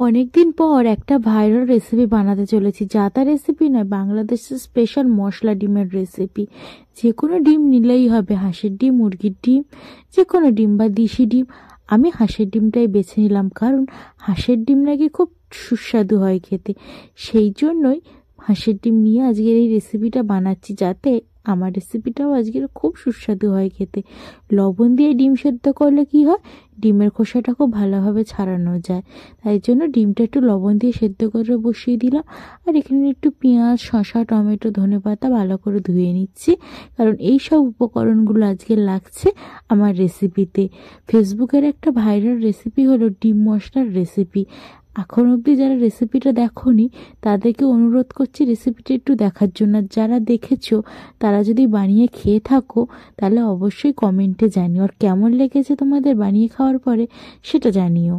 অনেকদিন পর একটা ভাইরাল রেসিপি বানাতে চলেছি। যাতা রেসিপি নয়, বাংলাদেশের স্পেশাল মশলা ডিমের রেসিপি। যে কোনো ডিম নিলেই হবে, হাঁসের ডিম, মুরগির ডিম, যে কোনো ডিম বা দেশি ডিম। আমি হাঁসের ডিমটাই বেছে নিলাম, কারণ হাঁসের ডিম নাকি খুব সুস্বাদু হয় খেতে। সেই জন্যই হাঁসের ডিম নিয়ে আজকের এই রেসিপিটা বানাচ্ছি, যাতে আমার রেসিপিটাও আজকের খুব সুস্বাদু হয় খেতে। লবণ দিয়ে ডিম সেদ্ধ করলে কি হয়, ডিমের খোসাটা খুব ভালোভাবে ছাড়ানো যায়। তাই জন্য ডিমটা একটু লবণ দিয়ে সেদ্ধ করে বসিয়ে দিলাম। আর এখানে একটু পেঁয়াজ, শসা, টমেটো, ধনেপাতা ভালো করে ধুয়ে নিচ্ছি, কারণ এই সব উপকরণগুলো আজকে লাগছে আমার রেসিপিতে। ফেসবুকের একটা ভাইরাল রেসিপি হলো ডিম মশলার রেসিপি। এখন অবধি যারা রেসিপিটা দেখোনি তাদেরকে অনুরোধ করছি রেসিপিটা একটু দেখার জন্য। যারা দেখেছো তারা যদি বানিয়ে খেয়ে থাকো তাহলে অবশ্যই কমেন্টে জানিও, আর কেমন লেগেছে তোমাদের বানিয়ে খাওয়ার পরে সেটা জানিও।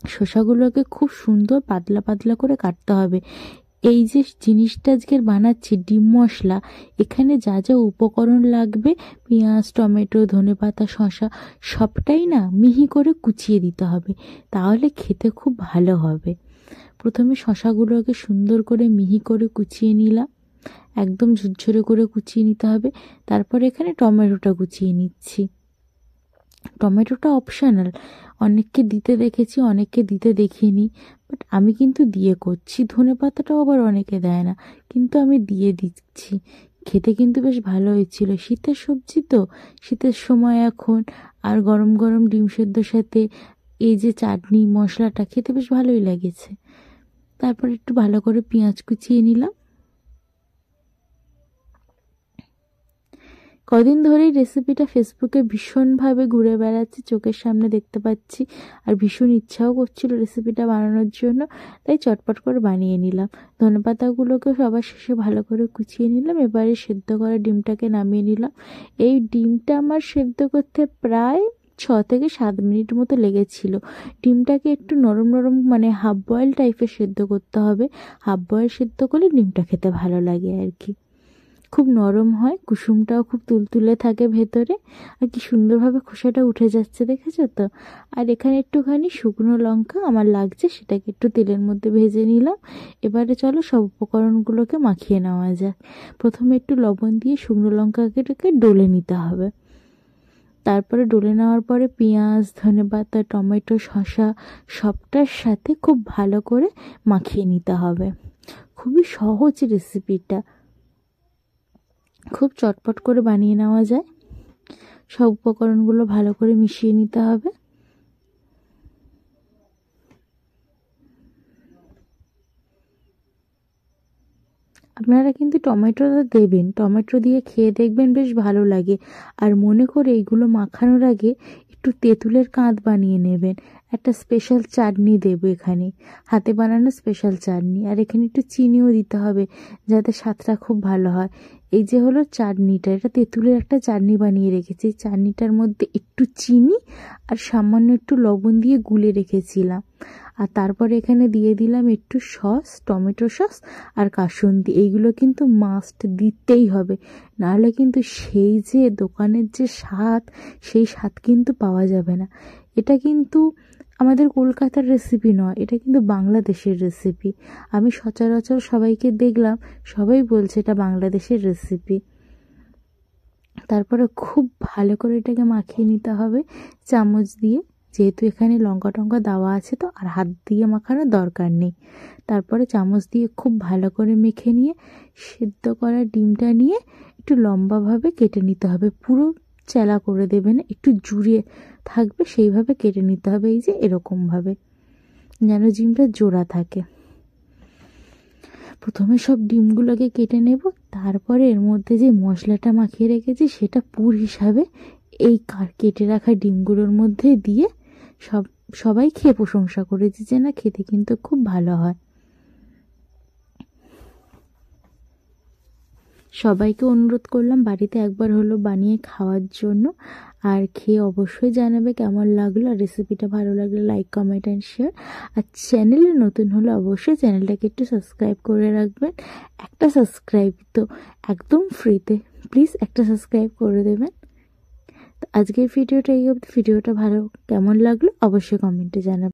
শসাগুলোকে খুব সুন্দর পাতলা পাতলা করে কাটতে হবে। এই যে জিনিসটা আজকের বানাচ্ছি ডিম মশলা, এখানে যা যা উপকরণ লাগবে, পেঁয়াজ, টমেটো, ধনেপাতা, শসা, সবটাই না মিহি করে কুচিয়ে দিতে হবে, তাহলে খেতে খুব ভালো হবে। প্রথমে শসাগুলোকে সুন্দর করে মিহি করে কুচিয়ে নিলাম, একদম ঝুরঝুরে করে কুচিয়ে নিতে হবে। তারপর এখানে টমেটোটা কুচিয়ে নিচ্ছি। টমেটোটা অপশনাল, অনেককে দিতে দেখেছি, অনেককে দিতে দেখিনি, বাট আমি কিন্তু দিয়ে করছি। ধনেপাতাটাও আবার অনেকে দেয় না, কিন্তু আমি দিয়ে দিচ্ছি। খেতে কিন্তু বেশ ভালো হয়েছিল। শীতের সবজি তো, শীতের সময় এখন, আর গরম গরম ডিম সেদ্ধর সাথে এই যে চাটনি মশলাটা খেতে বেশ ভালোই লেগেছে। তারপর একটু ভালো করে পেঁয়াজ কুচিয়ে নিলাম। কদিন ধরেই রেসিপিটা ফেসবুকে ভীষণভাবে ঘুরে বেড়াচ্ছে, চোখের সামনে দেখতে পাচ্ছি, আর ভীষণ ইচ্ছাও করছিল রেসিপিটা বানানোর জন্য, তাই চটপট করে বানিয়ে নিলাম। ধনেপাতাগুলোকে সবার শেষে ভালো করে কুচিয়ে নিলাম। এবারে সেদ্ধ করা ডিমটাকে নামিয়ে নিলাম। এই ডিমটা আমার সেদ্ধ করতে প্রায় 6 থেকে 7 মিনিট মতো লেগেছিল। ডিমটাকে একটু নরম নরম, মানে হাফ বয়েল টাইপের সেদ্ধ করতে হবে। হাফ বয়েল সেদ্ধ করলে ডিমটা খেতে ভালো লাগে আর কি, খুব নরম হয়, কুসুমটাও খুব তুলতুলে থাকে ভেতরে, আর কি সুন্দরভাবে খোসাটা উঠে যাচ্ছে, দেখেছো তো। আর এখানে একটুখানি শুকনো লঙ্কা আমার লাগছে, সেটাকে একটু তেলের মধ্যে ভেজে নিলাম। এবারে চলো সব উপকরণগুলোকে মাখিয়ে নেওয়া যাক। প্রথমে একটু লবণ দিয়ে শুকনো লঙ্কাকে ডলে নিতে হবে। তারপরে ডলে নেওয়ার পরে পেঁয়াজ, ধনেপাতা, টমেটো, শসা সবটার সাথে খুব ভালো করে মাখিয়ে নিতে হবে। খুবই সহজ রেসিপিটা, খুব চটপট করে বানিয়ে নেওয়া যায়। সব উপকরণগুলো ভালো করে মিশিয়ে নিতে হবে। আপনারা কিন্তু টমেটোটা দেবেন, টমেটো দিয়ে খেয়ে দেখবেন বেশ ভালো লাগে। আর মনে করে এইগুলো মাখানোর আগে একটু তেঁতুলের কাঁধ বানিয়ে নেবেন। একটা স্পেশাল চাটনি দেবো এখানে, হাতে বানানো স্পেশাল চাটনি। আর এখানে একটু চিনিও দিতে হবে, যাতে স্বাদটা খুব ভালো হয়। এই যে হলো চাটনিটা, এটা তেঁতুলের একটা চাটনি বানিয়ে রেখেছি। এই চাটনিটার মধ্যে একটু চিনি আর সামান্য একটু লবণ দিয়ে গুলে রেখেছিলাম। আর তারপরে এখানে দিয়ে দিলাম একটু সস, টমেটো সস আর কাসুন্দি। এইগুলো কিন্তু মাস্ট দিতেই হবে, নাহলে কিন্তু সেই যে দোকানের যে স্বাদ, সেই স্বাদ কিন্তু পাওয়া যাবে না। এটা কিন্তু আমাদের কলকাতার রেসিপি নয়, এটা কিন্তু বাংলাদেশের রেসিপি। আমি সচরাচর সবাইকে দেখলাম, সবাই বলছে এটা বাংলাদেশের রেসিপি। তারপরে খুব ভালো করে এটাকে মাখিয়ে নিতে হবে চামচ দিয়ে, যেহেতু এখানে লঙ্কা টঙ্কা দেওয়া আছে, তো আর হাত দিয়ে মাখানোর দরকার নেই। তারপরে চামচ দিয়ে খুব ভালো করে মেখে নিয়ে সেদ্ধ করা ডিমটা নিয়ে একটু লম্বাভাবে কেটে নিতে হবে। পুরো চেলা করে দেবে না, একটু জুড়ে থাকবে সেইভাবে কেটে নিতে হবে। এই যে এরকমভাবে, যেন ডিমটা জোড়া থাকে। প্রথমে সব ডিমগুলোকে কেটে নেব, তারপরে এর মধ্যে যে মশলাটা মাখিয়ে রেখেছি সেটা পুর হিসাবে এই কেটে রাখা ডিমগুলোর মধ্যে দিয়ে সবাই খেয়ে প্রশংসা করেছে যে না, খেতে কিন্তু খুব ভালো হয়। সবাইকে অনুরোধ করলাম বাড়িতে একবার হলো বানিয়ে খাওয়ার জন্য, আর খেয়ে অবশ্যই জানাবে কেমন লাগলো। আর রেসিপিটা ভালো লাগলে লাইক, কমেন্ট অ্যান্ড শেয়ার। আর চ্যানেলে নতুন হলে অবশ্যই চ্যানেলটাকে একটু সাবস্ক্রাইব করে রাখবেন। একটা সাবস্ক্রাইব তো একদম ফ্রিতে, প্লিজ একটা সাবস্ক্রাইব করে দেবেন। তো আজকের ভিডিওটা এই অবধি। ভিডিওটা ভালো কেমন লাগলো অবশ্যই কমেন্টে জানাবেন।